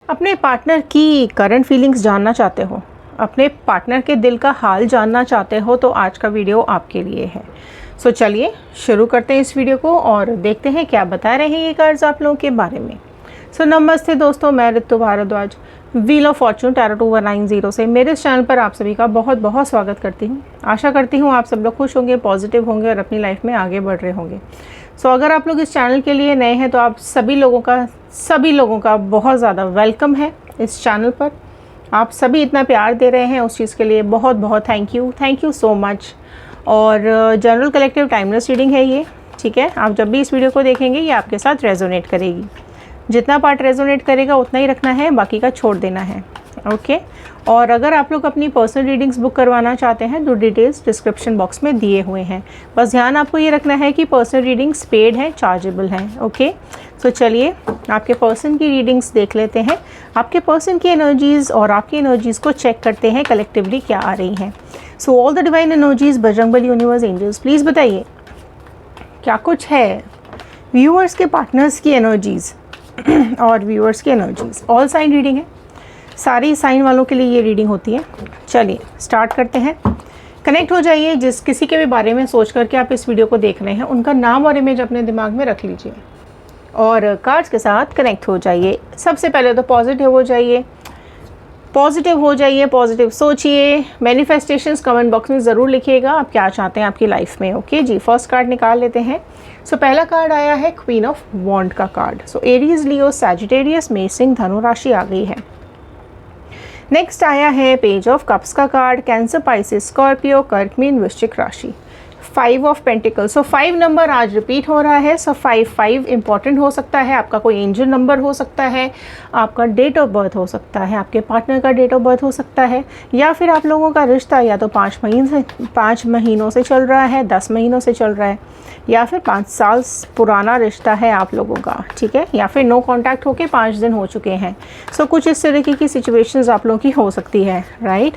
अपने पार्टनर की current feelings जानना चाहते हो, अपने पार्टनर के दिल का हाल जानना चाहते हो, तो आज का वीडियो आपके लिए है। सो चलिए शुरू करते हैं इस वीडियो को और देखते हैं क्या बता रहे हैं ये कार्ड्स आप लोगों के बारे में। सो नमस्ते दोस्तों, मैं Ritu Bhardwaj wheel of fortune tarot 2190 से मेरे इस चैनल पर आप सभी का बहुत बहुत स्वागत करती हूँ। आशा करती हूँ आप सब लोग खुश होंगे, पॉजिटिव होंगे और अपनी लाइफ में आगे बढ़ रहे होंगे। सो अगर आप लोग इस चैनल के लिए नए हैं तो आप सभी लोगों का बहुत ज़्यादा वेलकम है इस चैनल पर। आप सभी इतना प्यार दे रहे हैं, उस चीज़ के लिए बहुत बहुत थैंक यू सो मच। और जनरल कलेक्टिव टाइमलेस रीडिंग है ये, ठीक है। आप जब भी इस वीडियो को देखेंगे ये आपके साथ रेजोनेट करेगी। जितना पार्ट रेजोनेट करेगा उतना ही रखना है, बाकी का छोड़ देना है, ओके। और अगर आप लोग अपनी पर्सनल रीडिंग्स बुक करवाना चाहते हैं तो डिटेल्स डिस्क्रिप्शन बॉक्स में दिए हुए हैं। बस ध्यान आपको ये रखना है कि पर्सनल रीडिंग्स पेड हैं, चार्जेबल हैं, ओके। सो चलिए आपके पर्सन की रीडिंग्स देख लेते हैं। आपके पर्सन की एनर्जीज़ और आपकी एनर्जीज़ को चेक करते हैं कलेक्टिवली क्या आ रही हैं। So all the divine energies, Bajrangbali, universe, angels, please बताइए क्या कुछ है व्यूअर्स के पार्टनर्स की एनर्जीज़ और व्यूअर्स की एनर्जीज़। ऑल साइन रीडिंग है, सारी साइन वालों के लिए ये रीडिंग होती है। चलिए स्टार्ट करते हैं। कनेक्ट हो जाइए। जिस किसी के भी बारे में सोच करके आप इस वीडियो को देख रहे हैं उनका नाम और इमेज अपने दिमाग में रख लीजिए और कार्ड्स के साथ कनेक्ट हो जाइए। सबसे पहले तो पॉजिटिव हो जाइए, पॉजिटिव सोचिए। मैनिफेस्टेशंस कमेंट बॉक्स में ज़रूर लिखिएगा आप क्या चाहते हैं आपकी लाइफ में, ओके जी। फर्स्ट कार्ड निकाल लेते हैं। सो पहला कार्ड आया है क्वीन ऑफ वॉन्ड का कार्ड। सो एरीज, लियो, सैजिटेरियस, मेष, सिंह, धनु राशि आ गई है। नेक्स्ट आया है पेज ऑफ कप्स का कार्ड। कैंसर, पाइसिस, स्कॉर्पियो, कर्क, मीन, वृश्चिक राशि। 5 ऑफ पेंटिकल्स। सो 5 नंबर आज रिपीट हो रहा है। सो 5 इंपॉर्टेंट हो सकता है, आपका कोई एंजल नंबर हो सकता है, आपका डेट ऑफ बर्थ हो सकता है, आपके पार्टनर का डेट ऑफ बर्थ हो सकता है, या फिर आप लोगों का रिश्ता या तो 5 महीनों से चल रहा है, 10 महीनों से चल रहा है, या फिर 5 साल पुराना रिश्ता है आप लोगों का, ठीक है। या फिर नो कॉन्टैक्ट होके 5 दिन हो चुके हैं। सो कुछ इस तरीके की सिचुएशंस आप लोगों की हो सकती है, राइट।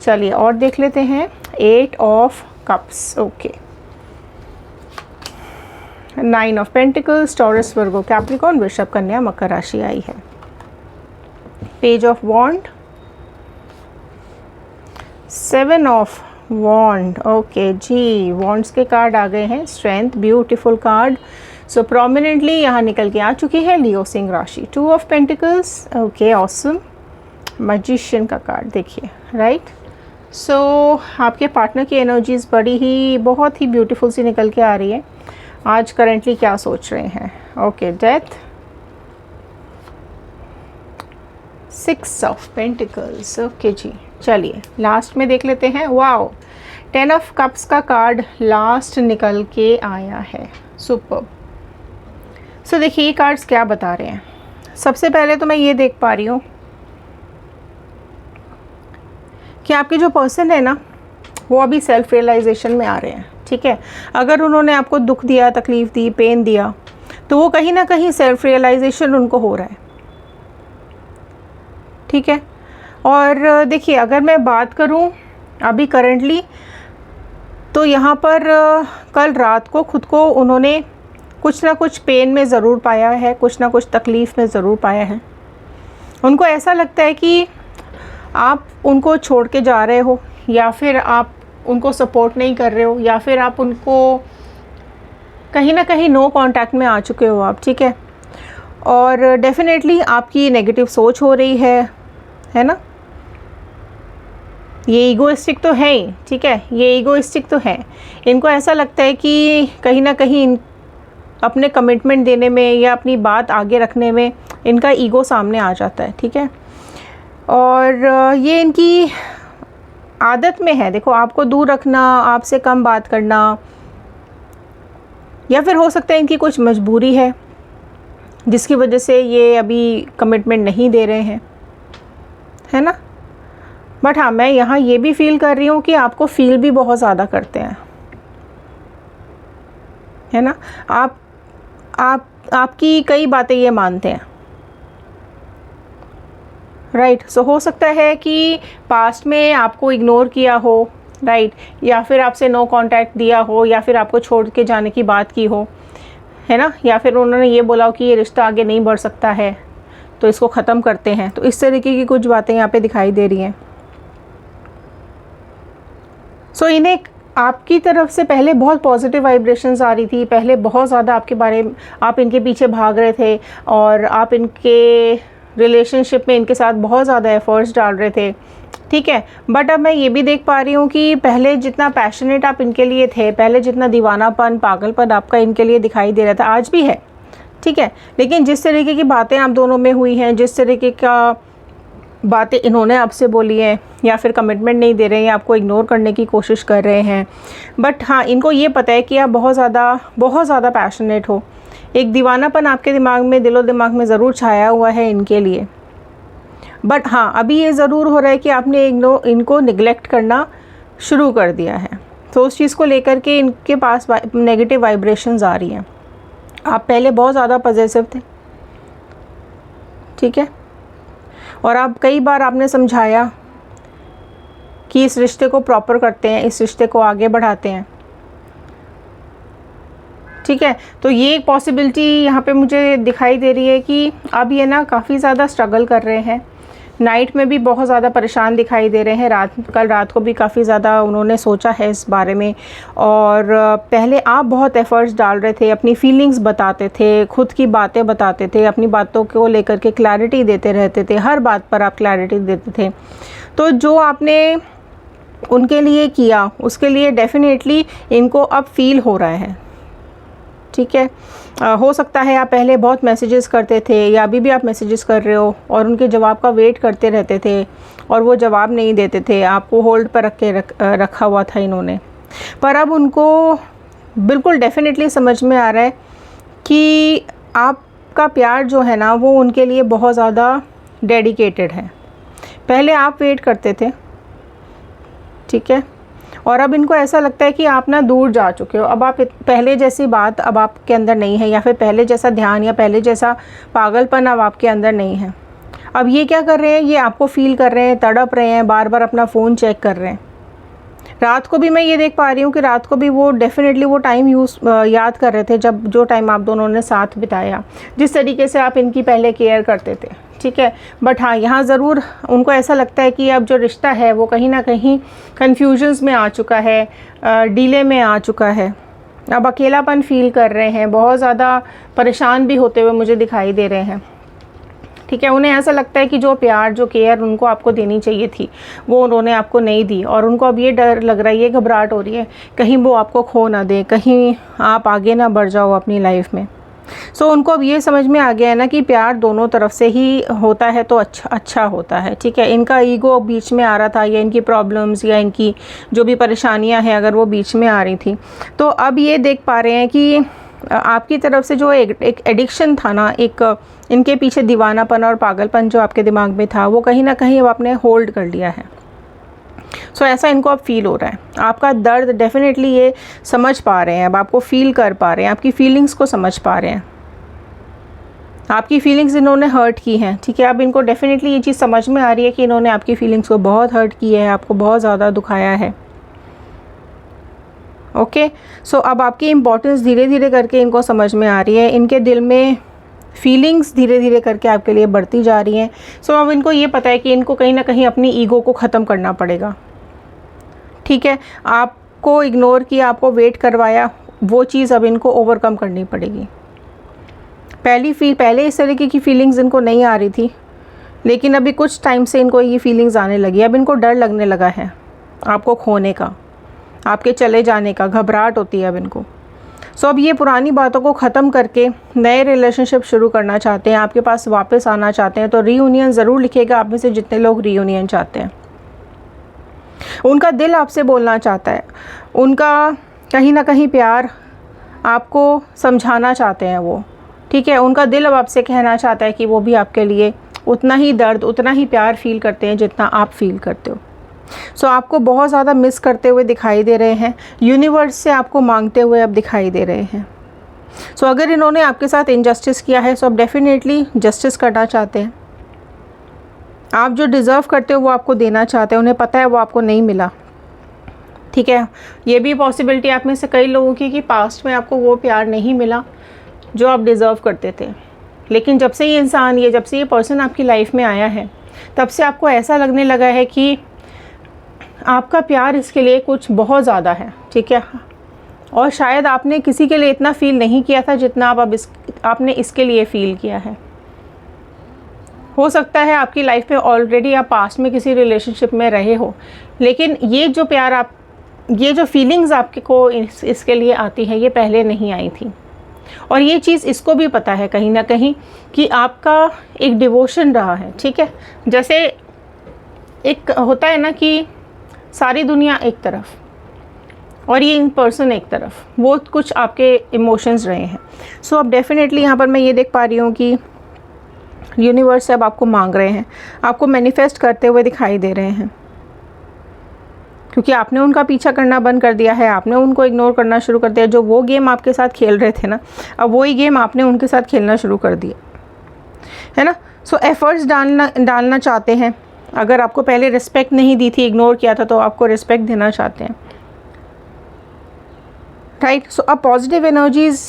चलिए और देख लेते हैं 8 of cups, okay. 9 of pentacles, Taurus, Virgo, Capricorn, वृषभ, कन्या, मकर राशि आई है। Page of wand, 7 of wand, okay जी। वॉन्ड्स के कार्ड आ गए हैं। Strength, beautiful card. So prominently यहाँ निकल के आ चुकी है लियो, सिंह राशि। 2 of pentacles, okay, awesome. Magician का कार्ड देखिए, राइट। सो आपके पार्टनर की एनर्जीज बहुत ही ब्यूटीफुल सी निकल के आ रही है। आज करेंटली क्या सोच रहे हैं, okay. Death, 6 of pentacles, okay जी। चलिए लास्ट में देख लेते हैं। वाओ, 10 ऑफ कप्स का कार्ड लास्ट निकल के आया है। सुपर। सो देखिए ये कार्ड्स क्या बता रहे हैं। सबसे पहले तो मैं ये देख पा रही हूँ कि आपके जो पर्सन है ना वो अभी सेल्फ रियलाइजेशन में आ रहे हैं, ठीक है। अगर उन्होंने आपको दुख दिया, तकलीफ़ दी, पेन दिया, तो वो कहीं ना कहीं सेल्फ रियलाइजेशन उनको हो रहा है, ठीक है। और देखिए अगर मैं बात करूं अभी करंटली, तो यहाँ पर कल रात को खुद को उन्होंने कुछ ना कुछ पेन में ज़रूर पाया है, कुछ ना कुछ तकलीफ़ में ज़रूर पाया है। उनको ऐसा लगता है कि आप उनको छोड़ के जा रहे हो, या फिर आप उनको सपोर्ट नहीं कर रहे हो, या फिर आप उनको कहीं ना कहीं नो कांटेक्ट में आ चुके हो आप, ठीक है। और डेफिनेटली आपकी नेगेटिव सोच हो रही है ना। ये ईगोइस्टिक तो है ही, ठीक है, ये ईगोइस्टिक तो है। इनको ऐसा लगता है कि कहीं ना कहीं अपने कमिटमेंट देने में या अपनी बात आगे रखने में इनका ईगो सामने आ जाता है, ठीक है। और ये इनकी आदत में है, देखो, आपको दूर रखना, आपसे कम बात करना, या फिर हो सकता है इनकी कुछ मजबूरी है जिसकी वजह से ये अभी कमिटमेंट नहीं दे रहे हैं, है ना। बट हाँ, मैं यहाँ ये भी फील कर रही हूँ कि आपको फील भी बहुत ज़्यादा करते हैं, है ना। आपकी कई बातें ये मानते हैं, राइट। सो हो सकता है कि पास्ट में आपको इग्नोर किया हो, राइट, या फिर आपसे नो कांटेक्ट दिया हो, या फिर आपको छोड़ के जाने की बात की हो, है ना, या फिर उन्होंने ये बोला कि ये रिश्ता आगे नहीं बढ़ सकता है तो इसको ख़त्म करते हैं। तो इस तरीके की कुछ बातें यहाँ पे दिखाई दे रही हैं। सो इन्हें आपकी तरफ से पहले बहुत पॉजिटिव वाइब्रेशंस आ रही थी, पहले बहुत ज़्यादा आपके बारे में आप इनके पीछे भाग रहे थे और आप इनके रिलेशनशिप में इनके साथ बहुत ज़्यादा एफर्ट्स डाल रहे थे, ठीक है। बट अब मैं ये भी देख पा रही हूँ कि पहले जितना पैशनेट आप इनके लिए थे, पहले जितना दीवानापन, पागलपन आपका इनके लिए दिखाई दे रहा था, आज भी है, ठीक है। लेकिन जिस तरीके की बातें आप दोनों में हुई हैं, जिस तरीके का बातें इन्होंने आपसे बोली हैं, या फिर कमिटमेंट नहीं दे रहे हैं, आपको इग्नोर करने की कोशिश कर रहे हैं, बट हाँ इनको ये पता है कि आप बहुत ज़्यादा पैशनेट हो। एक दीवानापन आपके दिमाग में, दिलो दिमाग में ज़रूर छाया हुआ है इनके लिए। बट हाँ अभी ये ज़रूर हो रहा है कि आपने इनको निगलेक्ट करना शुरू कर दिया है। तो उस चीज़ को लेकर के इनके पास नेगेटिव वाइब्रेशंस आ रही हैं। आप पहले बहुत ज़्यादा पॉजिटिव थे, ठीक है, और आप कई बार आपने समझाया कि इस रिश्ते को प्रॉपर करते हैं, इस रिश्ते को आगे बढ़ाते हैं, ठीक है। तो ये एक पॉसिबिलिटी यहाँ पे मुझे दिखाई दे रही है कि अब ये ना काफ़ी ज़्यादा स्ट्रगल कर रहे हैं, नाइट में भी बहुत ज़्यादा परेशान दिखाई दे रहे हैं, कल रात को भी काफ़ी ज़्यादा उन्होंने सोचा है इस बारे में। और पहले आप बहुत एफ़र्ट्स डाल रहे थे, अपनी फीलिंग्स बताते थे, खुद की बातें बताते थे, अपनी बातों को लेकर के क्लैरिटी देते रहते थे, हर बात पर आप क्लैरिटी देते थे। तो जो आपने उनके लिए किया उसके लिए डेफिनेटली इनको अब फील हो रहा है, ठीक है। हो सकता है आप पहले बहुत मैसेजेस करते थे या अभी भी आप मैसेजेस कर रहे हो और उनके जवाब का वेट करते रहते थे और वो जवाब नहीं देते थे, आपको होल्ड पर रखा हुआ था इन्होंने। पर अब उनको बिल्कुल डेफिनेटली समझ में आ रहा है कि आपका प्यार जो है ना वो उनके लिए बहुत ज़्यादा डेडिकेटेड है। पहले आप वेट करते थे, ठीक है, और अब इनको ऐसा लगता है कि आप ना दूर जा चुके हो, अब आप पहले जैसी बात अब आपके अंदर नहीं है, या फिर पहले जैसा ध्यान या पहले जैसा पागलपन अब आपके अंदर नहीं है। अब ये क्या कर रहे हैं, ये आपको फील कर रहे हैं, तड़प रहे हैं, बार बार अपना फ़ोन चेक कर रहे हैं। रात को भी मैं ये देख पा रही हूँ कि रात को भी वो डेफिनेटली वो टाइम याद कर रहे थे जब जो टाइम आप दोनों ने साथ बिताया, जिस तरीके से आप इनकी पहले केयर करते थे, ठीक है। बट हाँ यहाँ ज़रूर उनको ऐसा लगता है कि अब जो रिश्ता है वो कहीं ना कहीं कन्फ्यूजन्स में आ चुका है, डिले में आ चुका है। अब अकेलापन फील कर रहे हैं, बहुत ज़्यादा परेशान भी होते हुए मुझे दिखाई दे रहे हैं, ठीक है। उन्हें ऐसा लगता है कि जो प्यार, जो केयर उनको आपको देनी चाहिए थी वो उन्होंने आपको नहीं दी, और उनको अब ये डर लग रहा है, ये घबराहट हो रही है कहीं वो आपको खो ना दे, कहीं आप आगे ना बढ़ जाओ अपनी लाइफ में। सो उनको अब ये समझ में आ गया है ना कि प्यार दोनों तरफ से ही होता है तो अच्छा होता है, ठीक है। इनका ईगो बीच में आ रहा था, या इनकी प्रॉब्लम्स या इनकी जो भी परेशानियां हैं अगर वो बीच में आ रही थी, तो अब ये देख पा रहे हैं कि आपकी तरफ से जो एक एडिक्शन था ना, एक इनके पीछे दीवानापन और पागलपन जो आपके दिमाग में था, वो कहीं ना कहीं अब आपने होल्ड कर लिया है। सो ऐसा इनको अब फील हो रहा है, आपका दर्द डेफिनेटली ये समझ पा रहे हैं, अब आपको फील कर पा रहे हैं, आपकी फीलिंग्स को समझ पा रहे हैं, आपकी फीलिंग्स इन्होंने हर्ट की हैं, ठीक है। अब इनको डेफिनेटली ये चीज़ समझ में आ रही है कि इन्होंने आपकी फीलिंग्स को बहुत हर्ट की है, आपको बहुत ज़्यादा दुखाया है, ओके। सो अब आपकी इम्पोर्टेंस धीरे धीरे करके इनको समझ में आ रही है, इनके दिल में फीलिंग्स धीरे धीरे करके आपके लिए बढ़ती जा रही हैं। सो अब इनको ये पता है कि इनको कहीं ना कहीं अपनी ईगो को ख़त्म करना पड़ेगा, ठीक है। आपको इग्नोर किया, आपको वेट करवाया, वो चीज़ अब इनको ओवरकम करनी पड़ेगी। पहले इस तरीके की फीलिंग्स इनको नहीं आ रही थी, लेकिन अभी कुछ टाइम से इनको ये फीलिंग्स आने लगी। अब इनको डर लगने लगा है आपको खोने का, आपके चले जाने का, घबराहट होती है अब इनको। सो अब ये पुरानी बातों को ख़त्म करके नए रिलेशनशिप शुरू करना चाहते हैं, आपके पास वापस आना चाहते हैं। तो रीयूनियन ज़रूर लिखेगा आप में से जितने लोग रीयूनियन चाहते हैं। उनका दिल आपसे बोलना चाहता है, उनका कहीं ना कहीं प्यार आपको समझाना चाहते हैं वो, ठीक है। उनका दिल अब आपसे कहना चाहता है कि वो भी आपके लिए उतना ही दर्द, उतना ही प्यार फील करते हैं जितना आप फील करते हो। सो आपको बहुत ज़्यादा मिस करते हुए दिखाई दे रहे हैं, यूनिवर्स से आपको मांगते हुए अब दिखाई दे रहे हैं। सो अगर इन्होंने आपके साथ इनजस्टिस किया है, सो अब डेफिनेटली जस्टिस करना चाहते हैं। आप जो डिज़र्व करते हो वो आपको देना चाहते हैं, उन्हें पता है वो आपको नहीं मिला, ठीक है। ये भी पॉसिबिलिटी आप में से कई लोगों की कि पास्ट में आपको वो प्यार नहीं मिला जो आप डिज़र्व करते थे। लेकिन जब से ये इंसान, जब से ये पर्सन आपकी लाइफ में आया है, तब से आपको ऐसा लगने लगा है कि आपका प्यार इसके लिए कुछ बहुत ज़्यादा है, ठीक है। और शायद आपने किसी के लिए इतना फ़ील नहीं किया था जितना आपने इसके लिए फ़ील किया है। हो सकता है आपकी लाइफ में ऑलरेडी आप पास्ट में किसी रिलेशनशिप में रहे हो, लेकिन ये जो प्यार ये जो फीलिंग्स आपके को इसके लिए आती है, ये पहले नहीं आई थी। और ये चीज़ इसको भी पता है कहीं ना कहीं कि आपका एक डिवोशन रहा है, ठीक है। जैसे एक होता है ना कि सारी दुनिया एक तरफ और ये इन पर्सन एक तरफ, वो कुछ आपके इमोशंस रहे हैं। सो अब डेफिनेटली यहाँ पर मैं ये देख पा रही हूँ कि यूनिवर्स अब आपको मांग रहे हैं, आपको मैनिफेस्ट करते हुए दिखाई दे रहे हैं, क्योंकि आपने उनका पीछा करना बंद कर दिया है, आपने उनको इग्नोर करना शुरू कर दिया। जो वो गेम आपके साथ खेल रहे थे ना, अब वही गेम आपने उनके साथ खेलना शुरू कर दिया है ना। सो एफर्ट्स डालना चाहते हैं। अगर आपको पहले रिस्पेक्ट नहीं दी थी, इग्नोर किया था, तो आपको रिस्पेक्ट देना चाहते हैं, राइट। सो अब पॉजिटिव एनर्जीज़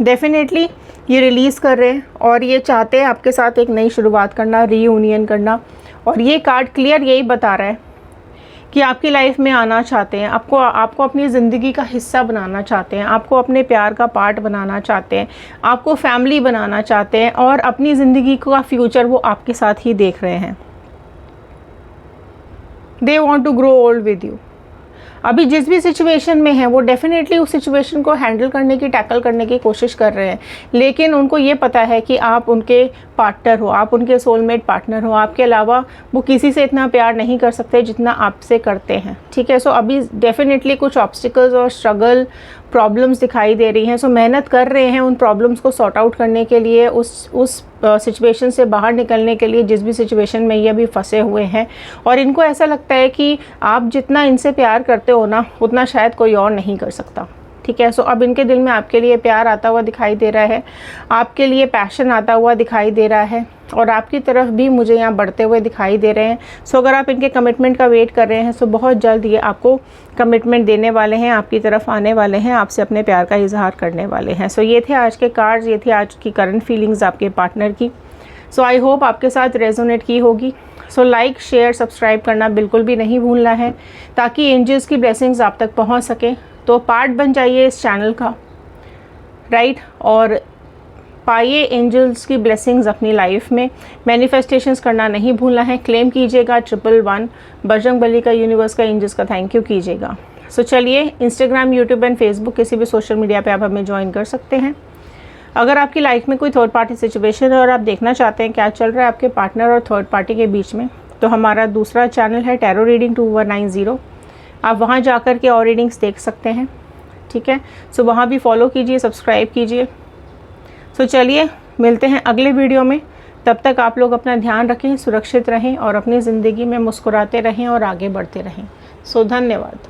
डेफिनेटली ये रिलीज़ कर रहे हैं और ये चाहते हैं आपके साथ एक नई शुरुआत करना, रीयूनियन करना। और ये कार्ड क्लियर यही बता रहा है कि आपकी लाइफ में आना चाहते हैं, आपको अपनी ज़िंदगी का हिस्सा बनाना चाहते हैं, आपको अपने प्यार का पार्ट बनाना चाहते हैं, आपको फैमिली बनाना चाहते हैं और अपनी ज़िंदगी का फ्यूचर वो आपके साथ ही देख रहे हैं। They want to grow old with you. अभी जिस भी सिचुएशन में है वो डेफिनेटली उस सिचुएशन को हैंडल करने की, टैकल करने की कोशिश कर रहे हैं, लेकिन उनको ये पता है कि आप उनके पार्टनर हो, आप उनके सोलमेट पार्टनर हो। आपके अलावा वो किसी से इतना प्यार नहीं कर सकते जितना आपसे करते हैं, ठीक है। सो अभी डेफिनेटली कुछ ऑब्स्टिकल्स और स्ट्रगल, प्रॉब्लम्स दिखाई दे रही हैं। सो मेहनत कर रहे हैं उन प्रॉब्लम्स को सॉर्ट आउट करने के लिए, उस सिचुएशन से बाहर निकलने के लिए जिस भी सिचुएशन में ये अभी फंसे हुए हैं। और इनको ऐसा लगता है कि आप जितना इनसे प्यार करते हो ना, उतना शायद कोई और नहीं कर सकता, ठीक है। सो अब इनके दिल में आपके लिए प्यार आता हुआ दिखाई दे रहा है, आपके लिए पैशन आता हुआ दिखाई दे रहा है और आपकी तरफ भी मुझे यहाँ बढ़ते हुए दिखाई दे रहे हैं। सो अगर आप इनके कमिटमेंट का वेट कर रहे हैं, सो बहुत जल्द ये आपको कमिटमेंट देने वाले हैं, आपकी तरफ आने वाले हैं, आपसे अपने प्यार का इजहार करने वाले हैं। सो ये थे आज के कार्ड्स, ये थी आज की करंट फीलिंग्स आपके पार्टनर की। सो आई होप आपके साथ रेजोनेट की होगी। सो लाइक, शेयर, सब्सक्राइब करना बिल्कुल भी नहीं भूलना है, ताकि एंजल्स की ब्लेसिंग्स आप तक पहुँच सके। तो पार्ट बन जाइए इस चैनल का, राइट, और पाइए एंजल्स की ब्लेसिंग्स अपनी लाइफ में। मैनिफेस्टेशंस करना नहीं भूलना है, क्लेम कीजिएगा 111 बजरंगबली का, यूनिवर्स का, एंजल्स का थैंक यू कीजिएगा। सो चलिए, इंस्टाग्राम, यूट्यूब एंड फेसबुक, किसी भी सोशल मीडिया पे आप हमें ज्वाइन कर सकते हैं। अगर आपकी लाइफ में कोई थर्ड पार्टी सिचुएशन है और आप देखना चाहते हैं क्या चल रहा है आपके पार्टनर और थर्ड पार्टी के बीच में, तो हमारा दूसरा चैनल है टैरो रीडिंग 2190। आप वहाँ जाकर के और रीडिंग्स देख सकते हैं, ठीक है। सो वहाँ भी फॉलो कीजिए, सब्सक्राइब कीजिए। सो चलिए, मिलते हैं अगले वीडियो में। तब तक आप लोग अपना ध्यान रखें, सुरक्षित रहें और अपनी ज़िंदगी में मुस्कुराते रहें और आगे बढ़ते रहें। सो धन्यवाद।